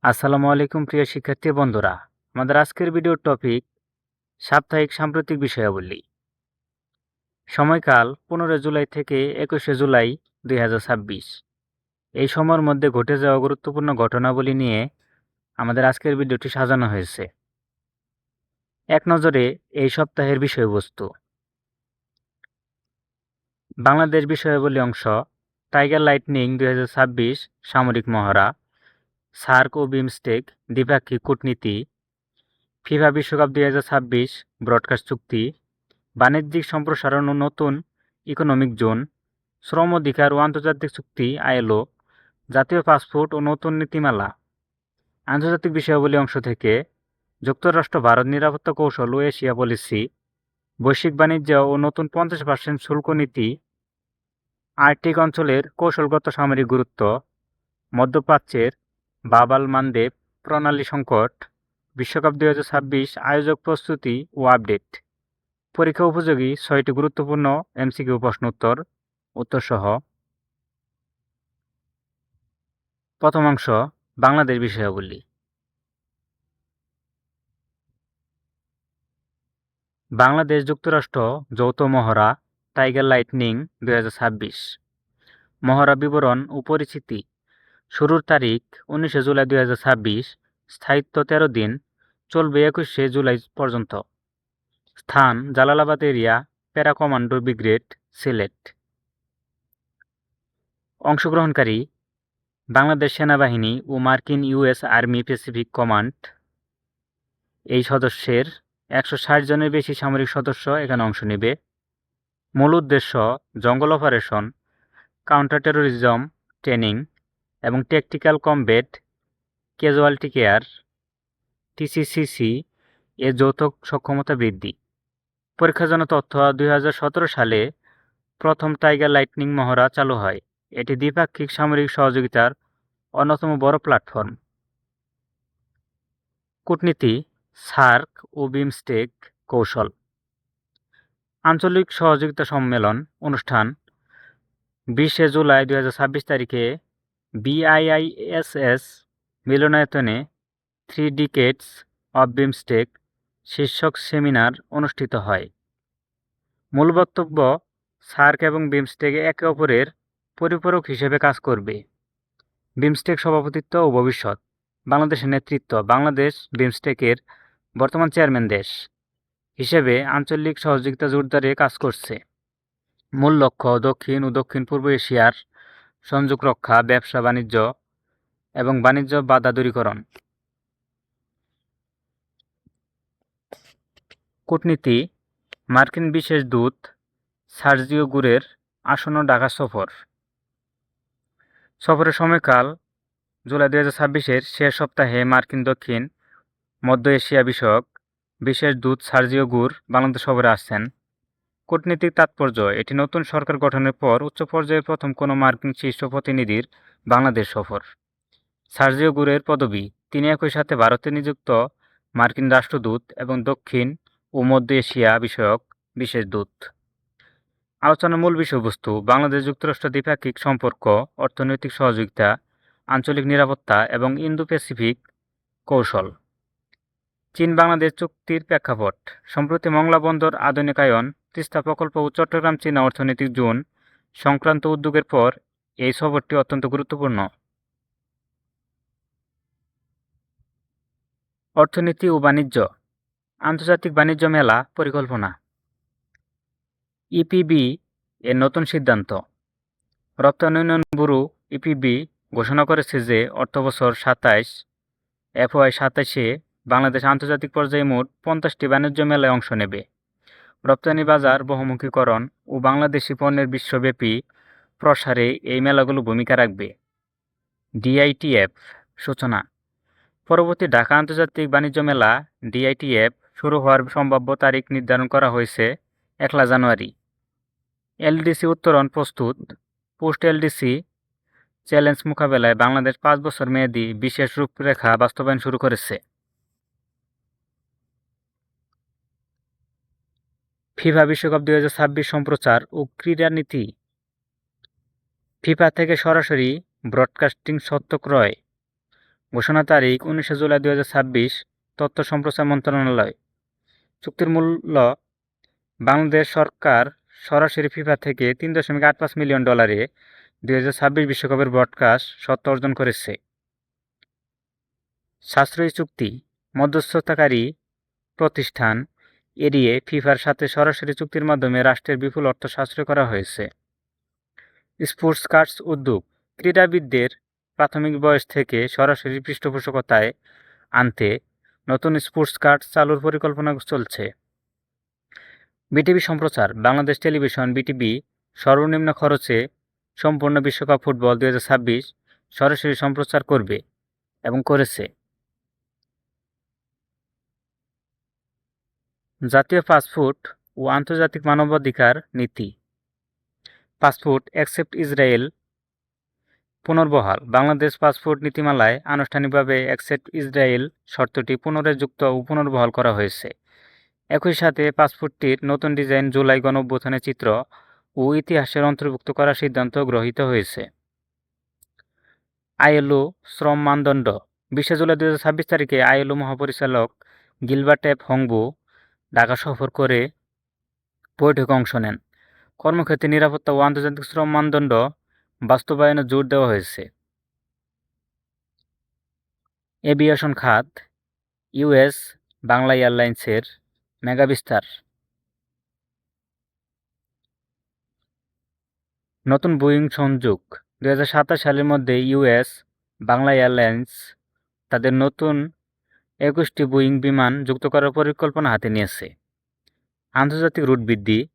আসসালামু আলাইকুম প্রিয় শিক্ষার্থী বন্ধুরা। আমাদের আজকের ভিডিওর টপিক সাপ্তাহিক সাম্প্রতিক বিষয়াবলী। সময়কাল 15 জুলাই থেকে 21শে জুলাই 2026। এই সময়ের মধ্যে ঘটে যাওয়া গুরুত্বপূর্ণ ঘটনাবলী নিয়ে আমাদের আজকের ভিডিওটি সাজানো হয়েছে। এক নজরে এই সপ্তাহের বিষয়বস্তু। বাংলাদেশ বিষয়াবলী অংশ, টাইগার লাইটনিং 2026 সামরিক মহড়া, সার্ক ও বিমস্টেক দ্বিপাক্ষিক কূটনীতি, ফিফা বিশ্বকাপ 2026 ব্রডকাস্ট চুক্তি, বাণিজ্যিক সম্প্রসারণ ও নতুন ইকোনমিক জোন, শ্রম অধিকার ও আন্তর্জাতিক চুক্তি আইএলও, জাতীয় পাসপোর্ট ও নতুন নীতিমালা। আন্তর্জাতিক বিষয়াবলী অংশ থেকে যুক্তরাষ্ট্র ভারত নিরাপত্তা কৌশল ও এশিয়া পলিসি, বৈশ্বিক বাণিজ্য ও নতুন 50% শুল্ক নীতি, আর্কটিক অঞ্চলের কৌশলগত সামরিক গুরুত্ব, মধ্যপ্রাচ্যের বাব আল মানদেব প্রণালী সংকট, বিশ্বকাপ 2026 আয়োজক প্রস্তুতি ও আপডেট, পরীক্ষা উপযোগী 6টি গুরুত্বপূর্ণ এমসিকিউ প্রশ্নোত্তর উত্তরসহ। প্রথম অংশ, বাংলাদেশ বিষয়াবলী। বাংলাদেশ যুক্তরাষ্ট্র যৌথ মহড়া টাইগার লাইটনিং 2026। মহড়া বিবরণ ও পরিচিতি। শুরুর তারিখ 19শে জুলাই 2026, স্থায়িত্ব 13 দিন, চলবে 21শে জুলাই পর্যন্ত। স্থান Jalalabad area, para commando brigade, Sylhet. অংশগ্রহণকারী বাংলাদেশ সেনাবাহিনী ও মার্কিন ইউএস আর্মি প্যাসিফিক কমান্ড। এই সদস্যের 160 জনের বেশি সামরিক সদস্য এখানে অংশ নেবে। মূল উদ্দেশ্য জঙ্গল অপারেশন, কাউন্টার টেরোরিজম ট্রেনিং এবং ট্যাকটিক্যাল কমব্যাট ক্যাজুয়ালিটি কেয়ার টিসিসিসি এর যৌথ সক্ষমতা বৃদ্ধি। পরীক্ষার জন্য তথ্য 2017 সালে প্রথম টাইগার লাইটনিং মহড়া চালু হয়। এটি দ্বিপাক্ষিক সামরিক সহযোগিতার অন্যতম বড় প্ল্যাটফর্ম। কূটনীতি, সার্ক ও বিমস্টেক কৌশল। আঞ্চলিক সহযোগিতা সম্মেলন অনুষ্ঠান 20শে জুলাই 2026 তারিখে বিআইআইএসএস মিলনায়তনে 3 ডিকেডস অব বিমস্টেক শীর্ষক সেমিনার অনুষ্ঠিত হয়। মূল বক্তব্য, সার্ক এবং বিমস্টেক একে অপরের পরিপূরক হিসেবে কাজ করবে। বিমস্টেক সভাপতিত্ব ও ভবিষ্যৎ। বাংলাদেশের নেতৃত্ব। বাংলাদেশ বিমস্টেকের বর্তমান চেয়ারম্যান দেশ হিসেবে আঞ্চলিক সহযোগিতা জোরদারে কাজ করছে। মূল লক্ষ্য দক্ষিণ ও দক্ষিণ পূর্ব এশিয়ার সংযোগ রক্ষা, ব্যবসা বাণিজ্য এবং বাণিজ্য বাধা দূরীকরণ। কূটনীতি, মার্কিন বিশেষ দূত সার্জিও গুরের আসন্ন ঢাকা সফর। সফরের সময়কাল জুলাই 2026-এর শেষ সপ্তাহে মার্কিন দক্ষিণ মধ্য এশিয়া বিষয়ক বিশেষ দূত সার্জিও গুর বাংলাদেশ সফরে আসছেন। কূটনীতিক তাৎপর্য, এটি নতুন সরকার গঠনের পর উচ্চ পর্যায়ের প্রথম কোনো মার্কিন শীর্ষ প্রতিনিধির বাংলাদেশ সফর। সার্জিও গুরের পদবি, তিনি একই সাথে ভারতে নিযুক্ত মার্কিন রাষ্ট্রদূত এবং দক্ষিণ ও মধ্য এশিয়া বিষয়ক বিশেষ দূত। আলোচনার মূল বিষয়বস্তু, বাংলাদেশ যুক্তরাষ্ট্র দ্বিপাক্ষিক সম্পর্ক, অর্থনৈতিক সহযোগিতা, আঞ্চলিক নিরাপত্তা এবং ইন্দো প্যাসিফিক কৌশল। চীন বাংলাদেশ চুক্তির প্রেক্ষাপট। সম্প্রতি মংলা বন্দর আধুনিকায়ন, তিস্তা প্রকল্প ও চট্টগ্রাম চীনা অর্থনৈতিক জোন সংক্রান্ত উদ্যোগের পর এই সফরটি অত্যন্ত গুরুত্বপূর্ণ। অর্থনীতি ও বাণিজ্য। আন্তর্জাতিক বাণিজ্য মেলা পরিকল্পনা। ইপিবি এর নতুন সিদ্ধান্ত। রপ্তানি উন্নয়ন ব্যুরো ইপিবি ঘোষণা করেছে যে অর্থবছর 27-FY27-এ বাংলাদেশ আন্তর্জাতিক পর্যায়ে মোট 50টি বাণিজ্য মেলায় অংশ নেবে। রপ্তানি বাজার বহুমুখীকরণ ও বাংলাদেশি পণ্যের বিশ্বব্যাপী প্রসারে এই মেলাগুলো ভূমিকা রাখবে। ডিআইটিএফ সূচনা। পরবর্তী ঢাকা আন্তর্জাতিক বাণিজ্য মেলা ডিআইটিএফ শুরু হওয়ার সম্ভাব্য তারিখ নির্ধারণ করা হয়েছে 1 জানুয়ারি। এলডিসি উত্তরণ প্রস্তুত। পোস্ট এলডিসি চ্যালেঞ্জ মোকাবেলায় বাংলাদেশ 5 বছর মেয়াদী বিশেষ রূপরেখা বাস্তবায়ন শুরু করেছে। ফিফা বিশ্বকাপ 2026 সম্প্রচার ও ক্রীড়া নীতি। ফিফা থেকে সরাসরি ব্রডকাস্টিং স্বত্ব ক্রয়। ঘোষণা তারিখ 19 জুলাই 2026। তথ্য সম্প্রচার মন্ত্রণালয়। চুক্তির মূল্য বাংলাদেশ সরকার সরাসরি ফিফা থেকে $3.85 মিলিয়ন 2026 বিশ্বকাপের ব্রডকাস্ট স্বত্ব অর্জন করেছে। সাশ্রয়ী চুক্তি মধ্যস্থতাকারী প্রতিষ্ঠান এড়িয়ে ফিফার সাথে সরাসরি চুক্তির মাধ্যমে রাষ্ট্রের বিপুল অর্থ সাশ্রয় করা হয়েছে। স্পোর্টস কার্ডস উদ্যোগ ক্রীড়াবিদদের প্রাথমিক বয়স থেকে সরাসরি পৃষ্ঠপোষকতায় আনতে নতুন স্পোর্টস কার্ড চালুর পরিকল্পনা চলছে। বিটিভি সম্প্রচার বাংলাদেশ টেলিভিশন বিটিভি সর্বনিম্ন খরচে সম্পূর্ণ বিশ্বকাপ ফুটবল 2026 সরাসরি সম্প্রচার করবে এবং করেছে। জাতীয় পাসপোর্ট ও আন্তর্জাতিক মানবাধিকার নীতি। পাসপোর্ট অ্যাকসেপ্ট ইসরায়েল পুনর্বহাল। বাংলাদেশ পাসপোর্ট নীতিমালায় আনুষ্ঠানিকভাবে অ্যাকসেপ্ট ইসরায়েল শর্তটি পুনরায় যুক্ত ও পুনর্বহাল করা হয়েছে। একই সাথে পাসপোর্টটির নতুন ডিজাইন, জুলাই গণঅভ্যুত্থানের চিত্র ও ইতিহাসের অন্তর্ভুক্ত করার সিদ্ধান্ত গৃহীত হয়েছে। আইএলও শ্রম মানদণ্ড 20 জুলাই 2026 তারিখে আইএলও মহাপরিচালক গিলবার্ট এফ হংবো ঢাকা সফর করে বৈঠকে অংশ নেন। কর্মক্ষেত্রে নিরাপত্তা ও আন্তর্জাতিক শ্রম মানদণ্ড বাস্তবায়নে জোর দেওয়া হয়েছে। এভিয়েশন খাত ইউএস বাংলা এয়ারলাইন্সের মেগা বিস্তার। নতুন বোয়িং সংযোগ 2027 সালের মধ্যে ইউএস বাংলা এয়ারলাইন্স তাদের নতুন 21টি বোয়িং বিমান যুক্ত করার পরিকল্পনা হাতে নিয়েছে। আন্তর্জাতিক রুট বৃদ্ধি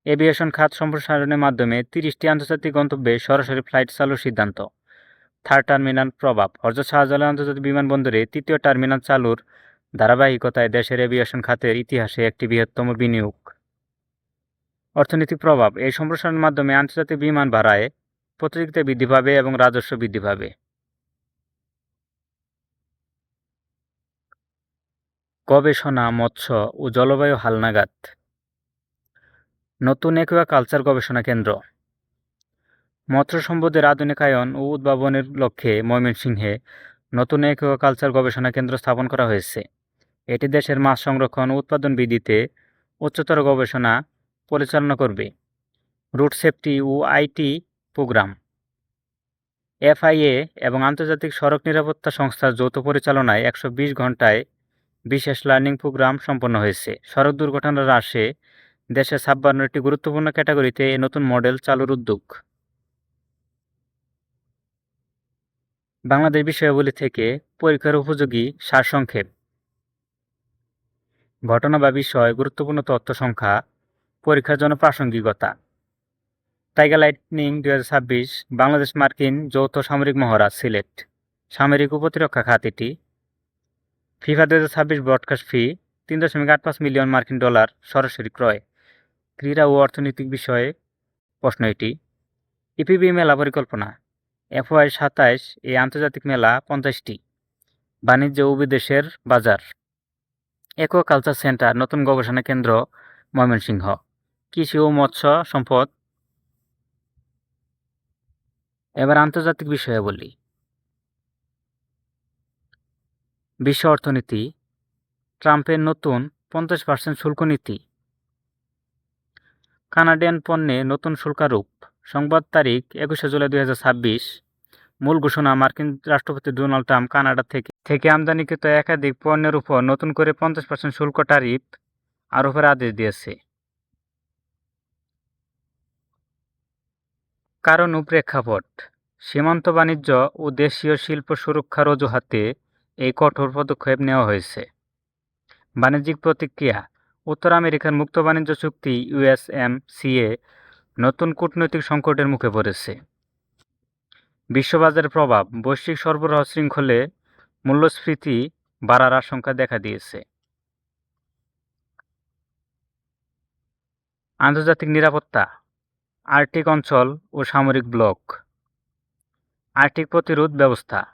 এভিয়েশন খাত সম্প্রসারণের মাধ্যমে 30টি আন্তর্জাতিক গন্তব্যে সরাসরি ফ্লাইট চালুর সিদ্ধান্ত। থার্ড টার্মিনাল প্রভাব হযরত শাহজালাল আন্তর্জাতিক বিমানবন্দরে তৃতীয় টার্মিনাল চালুর ধারাবাহিকতায় দেশের এভিয়েশন খাতের ইতিহাসে একটি বৃহত্তম বিনিয়োগ। অর্থনৈতিক প্রভাব এই সম্প্রসারণের মাধ্যমে আন্তর্জাতিক বিমান ভাড়ায় প্রতিযোগিতা বৃদ্ধি পাবে এবং রাজস্ব বৃদ্ধি পাবে। গবেষণা মৎস্য ও জলবায়ু হালনাগাদ। নতুন অ্যাকুয়াকালচার গবেষণা কেন্দ্র। মৎস্য সম্পদের আধুনিকায়ন ও উদ্ভাবনের লক্ষ্যে ময়মনসিংহে নতুন অ্যাকুয়াকালচার গবেষণা কেন্দ্র স্থাপন করা হয়েছে। এটি দেশের মাছ সংরক্ষণ ও উৎপাদন বৃদ্ধিতে উচ্চতর গবেষণা পরিচালনা করবে। রুট সেফটি ও আইটি প্রোগ্রাম এফআইএ এবং আন্তর্জাতিক সড়ক নিরাপত্তা সংস্থার যৌথ পরিচালনায় 120 ঘণ্টায় বিশেষ লার্নিং প্রোগ্রাম সম্পন্ন হয়েছে। সড়ক দুর্ঘটনা হ্রাসে দেশের 56টি গুরুত্বপূর্ণ ক্যাটাগরিতে এ নতুন মডেল চালুর উদ্যোগ। বাংলাদেশ বিষয়াবলী থেকে পরীক্ষার উপযোগী সারসংক্ষেপ। ঘটনা বা বিষয়, গুরুত্বপূর্ণ তথ্য, সংখ্যা, পরীক্ষার জন্য প্রাসঙ্গিকতা। টাইগার লাইটনিং 2026 বাংলাদেশ মার্কিন যৌথ সামরিক মহড়া সিলেট। সামরিক ও প্রতিরক্ষা খাত এটি। ফিফা 2026 ব্রডকাস্ট ফি $3.85 মিলিয়ন মার্কিন সরাসরি ক্রয়। ক্রীড়া ও অর্থনৈতিক বিষয়ে প্রশ্ন এটি। ইপিবি মেলা পরিকল্পনা FY 27 এই আন্তর্জাতিক মেলা 50টি। বাণিজ্য ও বিদেশের বাজার। অ্যাকুয়াকালচার সেন্টার নতুন গবেষণা কেন্দ্র ময়মনসিংহ। কৃষি ও মৎস্য সম্পদ। এবার আন্তর্জাতিক বিষয়াবলী। বিশ্ব অর্থনীতি। ট্রাম্পের নতুন 50% শুল্ক নীতি। কানাডিয়ান পণ্যে নতুন শুল্কারোপ। সংবাদ তারিখ 21 জুলাই 2026। মূল ঘোষণা মার্কিন রাষ্ট্রপতি ডোনাল্ড ট্রাম্প কানাডা থেকে আমদানিকৃত একাধিক পণ্যের উপর নতুন করে 50% শুল্ক ট্যারিফ আরোপের আদেশ দিয়েছে। কারণ ও প্রেক্ষাপট। সীমান্ত বাণিজ্য ও দেশীয় শিল্প সুরক্ষার অজুহাতে এই কঠোর পদক্ষেপ নেওয়া হয়েছে। বাণিজ্যিক প্রতিক্রিয়া। উত্তর আমেরিকার মুক্ত বাণিজ্য চুক্তি USMCA নতুন কূটনৈতিক সংকটের মুখে পড়েছে। বিশ্ববাজারের প্রভাব। বৈশ্বিক সরবরাহ শৃঙ্খলে মূল্যস্ফীতি বাড়ার আশঙ্কা দেখা দিয়েছে। আন্তর্জাতিক নিরাপত্তা। আর্কটিক অঞ্চল ও সামরিক ব্লক। আর্কটিক প্রতিরোধ ব্যবস্থা।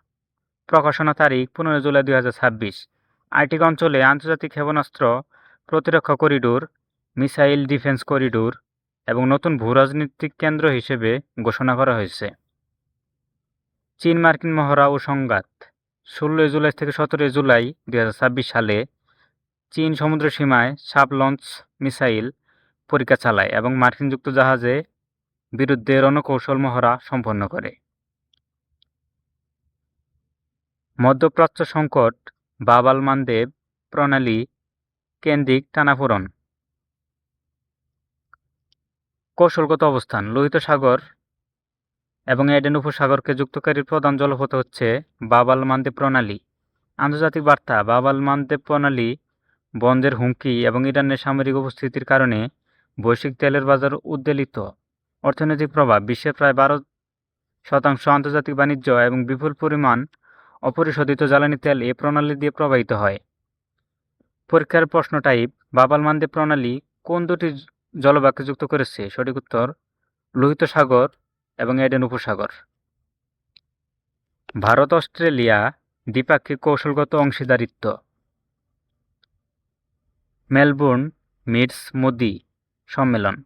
প্রকাশনা তারিখ 15 জুলাই 2026। আর্কটিক অঞ্চলে আন্তর্জাতিক ক্ষেপণাস্ত্র প্রতিরক্ষা করিডোর, মিসাইল ডিফেন্স করিডোর এবং নতুন ভূ-রাজনৈতিক কেন্দ্র হিসেবে ঘোষণা করা হয়েছে। চীন মার্কিন মহড়া ও সংঘাত। 16 জুলাই থেকে 17 জুলাই 2026 সালে চীন সমুদ্র সীমায় সাব লঞ্চ মিসাইল পরীক্ষা চালায় এবং মার্কিন যুক্তজাহাজে বিরুদ্ধে রণকৌশল মহড়া সম্পন্ন করে। মধ্যপ্রাচ্য সংকট, বাব আল মানদেব প্রণালী কেন্দ্রিক টানাপোড়েন। কৌশলগত অবস্থান: লোহিত সাগর এবং এডেন উপসাগরকে যুক্তকারী প্রধান জলপথ হচ্ছে বাব আল মানদেব প্রণালী। আন্তর্জাতিক বার্তা: বাব আল মানদেব প্রণালী বন্ধের হুমকি এবং ইরানের সামরিক উপস্থিতির কারণে বৈশ্বিক তেলের বাজার উদ্বেলিত। অর্থনৈতিক প্রভাব: বিশ্বের প্রায় 12% আন্তর্জাতিক বাণিজ্য এবং বিপুল পরিমাণ অপরিশোধিত জ্বালানি তেল এ প্রণালী দিয়ে প্রবাহিত হয়। পরীক্ষার প্রশ্ন টাইপ: বাব আল মানদেব প্রণালী কোন দুটি জলভাগকে যুক্ত করেছে? সঠিক উত্তর লোহিত সাগর এবং এডেন উপসাগর। ভারত অস্ট্রেলিয়া দ্বিপাক্ষিক কৌশলগত অংশীদারিত্ব। মেলবোর্ন মিটস মোদি সম্মেলন,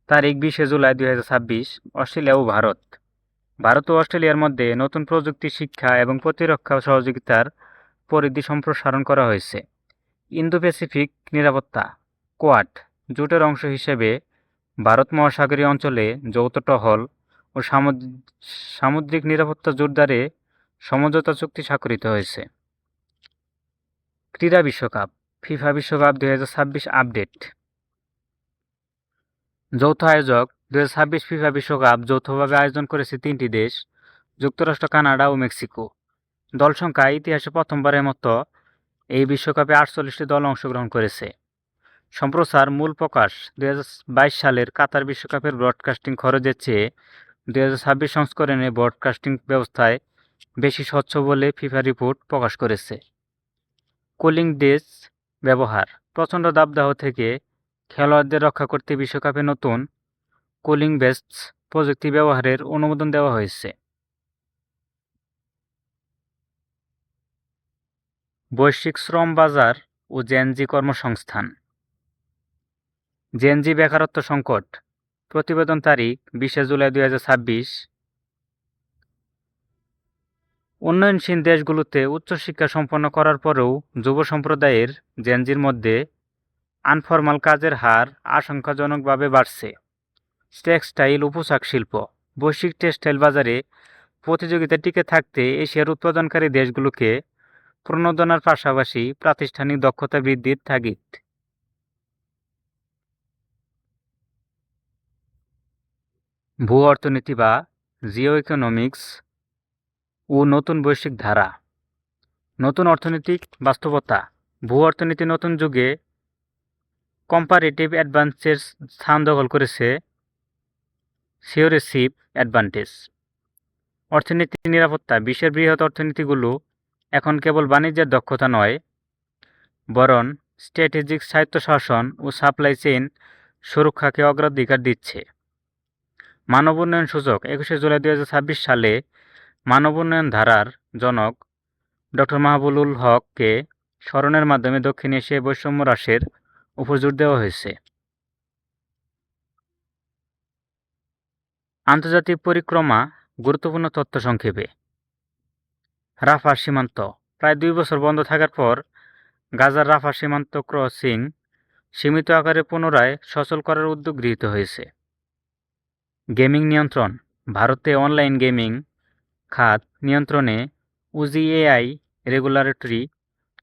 তারিখ 20 জুলাই 2026। অস্ট্রেলিয়া ও ভারত। ভারত ও অস্ট্রেলিয়ার মধ্যে নতুন প্রযুক্তি, শিক্ষা এবং প্রতিরক্ষা সহযোগিতার পরিধি সম্প্রসারণ করা হয়েছে। ইন্দো প্যাসিফিক নিরাপত্তা কোয়াড জোটের অংশ হিসেবে ভারত মহাসাগরীয় অঞ্চলে যৌথ টহল ও সামুদ্রিক নিরাপত্তা জোরদারে সমঝোতা চুক্তি স্বাক্ষরিত হয়েছে। ক্রীড়া বিশ্বকাপ, ফিফা বিশ্বকাপ 2026 আপডেট। যৌথ আয়োজক: 2026 ফিফা বিশ্বকাপ যৌথভাবে আয়োজন করেছে 3টি দেশ, যুক্তরাষ্ট্র, কানাডা ও মেক্সিকো। দল সংখ্যা: ইতিহাসে প্রথমবারের মতো এই বিশ্বকাপে 48টি দল অংশগ্রহণ করেছে। সম্প্রচার: মূল প্রকাশ: 2022 সালের কাতার বিশ্বকাপের ব্রডকাস্টিং খরচের চেয়ে 2026 সংস্করণে ব্রডকাস্টিং ব্যবস্থায় বেশি স্বচ্ছ বলে ফিফা রিপোর্ট প্রকাশ করেছে। কুলিং ড্রেস ব্যবহার: প্রচণ্ড দাবদাহ থেকে খেলোয়াড়দের রক্ষা করতে বিশ্বকাপে নতুন কুলিং ভেস্টস প্রযুক্তি ব্যবহারের অনুমোদন দেওয়া হয়েছে। বৈশ্বিক শ্রম বাজার ও জেনজি কর্মসংস্থান। জেনজি বেকারত্ব সংকট, প্রতিবেদন তারিখ 20 জুলাই 2026। উন্নয়নশীল দেশগুলোতে উচ্চশিক্ষা সম্পন্ন করার পরেও যুব সম্প্রদায়ের জেনজির মধ্যে আনফরমাল কাজের হার আশঙ্কাজনকভাবে বাড়ছে। টেক্সটাইল ও পোশাক শিল্প, বৈশ্বিক টেক্সটাইল বাজারে প্রতিযোগিতায় টিকে থাকতে এশিয়ার উৎপাদনকারী দেশগুলোকে প্রণোদনার পাশাপাশি প্রাতিষ্ঠানিক দক্ষতা বৃদ্ধির তাগিদ। ভূ অর্থনীতি বা জিও ইকোনমিক্স ও নতুন বৈশ্বিক ধারা। নতুন অর্থনৈতিক বাস্তবতা: ভূ অর্থনীতি নতুন যুগে কম্পারেটিভ অ্যাডভান্টেজের স্থান দখল করেছে সিওরেসিভ অ্যাডভান্টেজ। অর্থনীতি নিরাপত্তা: বিশ্বের বৃহৎ অর্থনীতিগুলো এখন কেবল বাণিজ্যের দক্ষতা নয়, বরং স্ট্র্যাটেজিক স্বায়ত্তশাসন ও সাপ্লাই চেইন সুরক্ষাকে অগ্রাধিকার দিচ্ছে। মানব উন্নয়ন সূচক: 21 জুলাই 2026 সালে মানব উন্নয়ন ধারার জনক ডক্টর মাহবুবুল হককে স্মরণের মাধ্যমে দক্ষিণ এশিয়ায় বৈষম্য হ্রাসের উপর জোর দেওয়া হয়েছে। আন্তর্জাতিক পরিক্রমা, গুরুত্বপূর্ণ তথ্য সংক্ষেপে। রাফা সীমান্ত, প্রায় 2 বছর বন্ধ থাকার পর গাজার রাফা সীমান্ত ক্রসিং সীমিত আকারে পুনরায় সচল করার উদ্যোগ গৃহীত হয়েছে। গেমিং নিয়ন্ত্রণ: ভারতে অনলাইন গেমিং খাত নিয়ন্ত্রণে ইউজিএআই রেগুলেটরি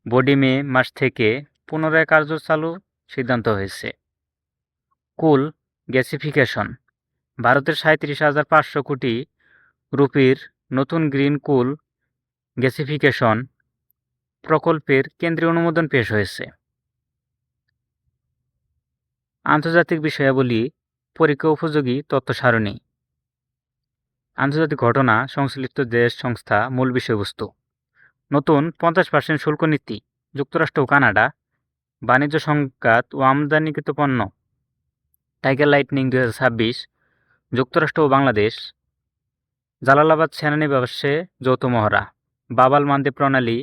বডি মে মাস থেকে পুনরায় কার্য চালু সিদ্ধান্ত হয়েছে। কুল গ্যাসিফিকেশন: ভারতের 37,500 কোটি রুপির নতুন গ্রিন কুল গ্যাসিফিকেশন প্রকল্পের কেন্দ্রীয় অনুমোদন পেশ হয়েছে। আন্তর্জাতিক বিষয়াবলী, পরীক্ষা উপযোগী তথ্য সারণী। আন্তর্জাতিক ঘটনা, সংশ্লিষ্ট দেশ, সংস্থা, মূল বিষয়বস্তু। নতুন 50% শুল্ক নীতি যুক্তরাষ্ট্র ও কানাডা। বাণিজ্য সংঘাত ও আমদানিকৃত পণ্য। টাইগার লাইটনিং 2026 যুক্তরাষ্ট্র ও বাংলাদেশ। জালালাবাদ সেনানিবাসে যৌথ মহড়া। বাব আল মানদেব প্রণালী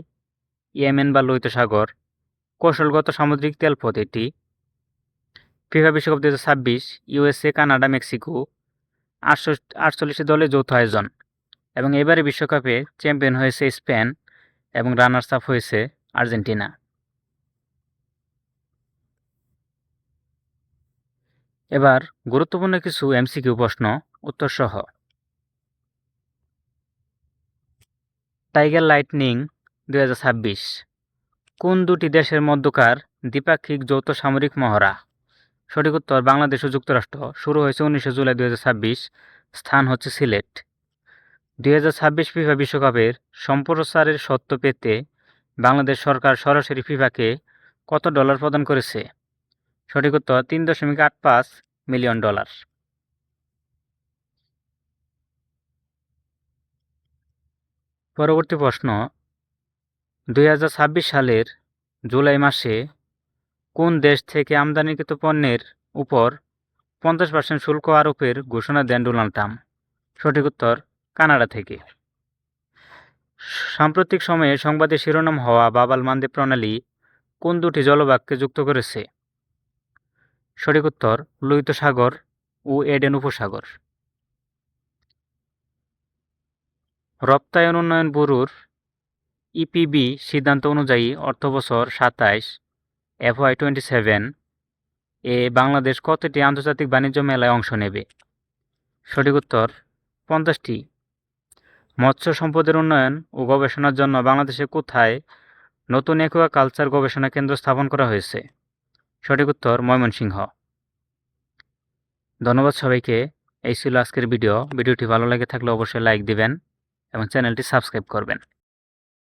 ইয়েমেন বা লোহিত সাগর। কৌশলগত সামুদ্রিক তেলপথ এটি। ফিফা বিশ্বকাপ 2026 ইউএসএ, কানাডা, মেক্সিকো 48 দলের যৌথ আয়োজন এবং এবারে বিশ্বকাপে চ্যাম্পিয়ন হয়েছে স্পেন এবং রানার্স আপ হয়েছে আর্জেন্টিনা। এবার গুরুত্বপূর্ণ কিছু এমসিকিউ প্রশ্ন উত্তর সহ। টাইগার লাইটনিং 2026 কোন দুটি দেশের মধ্যকার দ্বিপাক্ষিক যৌথ সামরিক মহড়া? সঠিক উত্তর বাংলাদেশ ও যুক্তরাষ্ট্র। শুরু হয়েছে 19 জুলাই 2026। স্থান হচ্ছে সিলেট। 2026 ফিফা বিশ্বকাপের সম্প্রচারের স্বত্ব পেতে বাংলাদেশ সরকার সরাসরি ফিফাকে কত ডলার প্রদান করেছে? সঠিক উত্তর $3.85 মিলিয়ন। পরবর্তী প্রশ্ন, 2026 সালের জুলাই মাসে কোন দেশ থেকে আমদানিকৃত পণ্যের উপর 50% শুল্ক আরোপের ঘোষণা দেন ডোনাল্ড ট্রাম্প? সঠিক উত্তর কানাডা থেকে। সাম্প্রতিক সময়ে সংবাদের শিরোনাম হওয়া বাব-আল মানদেব প্রণালী কোন দুটি জলভাগকে যুক্ত করেছে? সঠিক উত্তর লোহিত সাগর ও এডেন উপসাগর। রপ্তায়ন উন্নয়ন ব্যুরোর ইপিবি সিদ্ধান্ত অনুযায়ী অর্থবছর 27 FY27 এ বাংলাদেশ কতটি আন্তর্জাতিক বাণিজ্য মেলায় অংশ নেবে? সঠিক উত্তর 50টি। মৎস্য সম্পদের উন্নয়ন ও গবেষণার জন্য বাংলাদেশে কোথায় নতুন অ্যাকুয়াকালচার গবেষণা কেন্দ্র স্থাপন করা হয়েছে? সঠিক উত্তর ময়মনসিংহ। ধন্যবাদ সবাইকে। এই ছিল আজকের ভিডিওটি ভালো লেগে থাকলে অবশ্যই লাইক দিবেন এবং চ্যানেলটি সাবস্ক্রাইব করবেন।